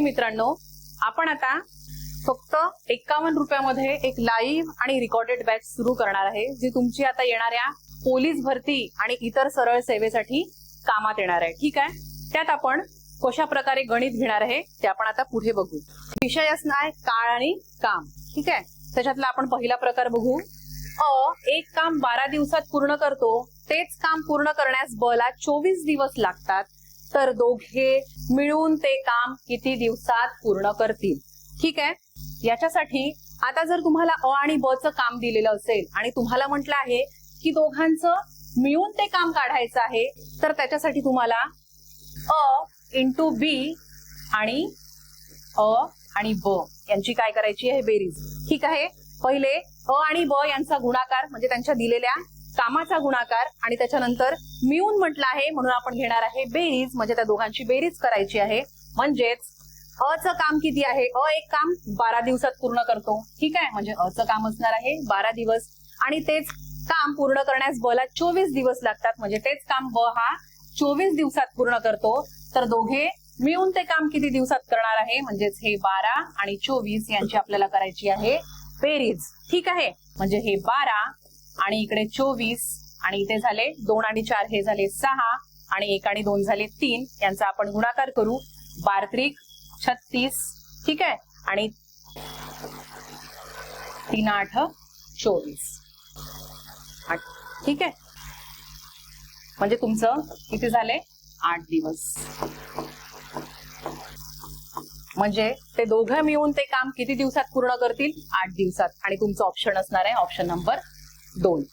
मित्रांनो, आपण आता फक्त 51 रुपयामध्ये एक लाईव्ह आणि रेकॉर्डेड बॅच सुरू करणार आहे, जी तुमची आता येणाऱ्या पोलीस भरती आणि इतर सरळ सेवेसाठी कामात येणार आहे. ठीक आहे. त्यात आपण कशा प्रकारे गणित घेणार आहे ते आपण आता पुढे बघू. विषय असणार आहे काळ आणि काम. ठीक आहे. त्याच्यातला आपण पहिला प्रकार बघू. एक काम 12 दिवसात पूर्ण करतो, तेच काम पूर्ण करण्यास बला 24 दिवस लागतात, तर दोघे मिळून ते काम किती दिवसात पूर्ण करतील. ठीक आहे. याच्यासाठी आता जर तुम्हाला अ आणि ब चं काम दिलेलं असेल आणि तुम्हाला म्हटलं आहे की दोघांचं मिळून ते काम काढायचं आहे, तर त्याच्यासाठी तुम्हाला अ इंटू बी आणि अ आणि ब यांची काय करायची आहे, बेरीज. ठीक आहे. पहिले अ आणि ब यांचा गुणाकार म्हणजे त्यांच्या दिलेल्या कामाचा गुणाकार, आणि त्याच्यानंतर मिळून म्हटलं आहे म्हणून आपण घेणार आहे बेरीज, म्हणजे त्या दोघांची बेरीज करायची आहे. म्हणजेच अ चं काम किती आहे, अ एक काम 12 दिवसात पूर्ण करतो. ठीक आहे. म्हणजे अ चं काम असणार आहे 12 दिवस, आणि तेच काम पूर्ण करण्यास ब ला 24 दिवस लागतात, म्हणजे तेच काम ब हा 24 दिवसात पूर्ण करतो. तर दोघे मिळून ते काम किती दिवसात करणार आहे, म्हणजेच हे 12 आणि 24 यांची आपल्याला करायची आहे बेरीज. ठीक आहे. म्हणजे हे 12 आणि इकडे 24 आणि इथे झाले 2 आणि 4 हे झाले 6 आणि 1 आणि 2 झाले 3, यांचा आपण गुणाकार करू. 12 36. ठीक आहे. आणि 3 8 24. ठीक आहे. म्हणजे तुमचं किती झाले, 8 दिवस. म्हणजे ते दोघं मिळून ते काम किती दिवसात पूर्ण करतील, 8 दिवसात. आणि तुमचं ऑप्शन असणार आहे ऑप्शन नंबर 2.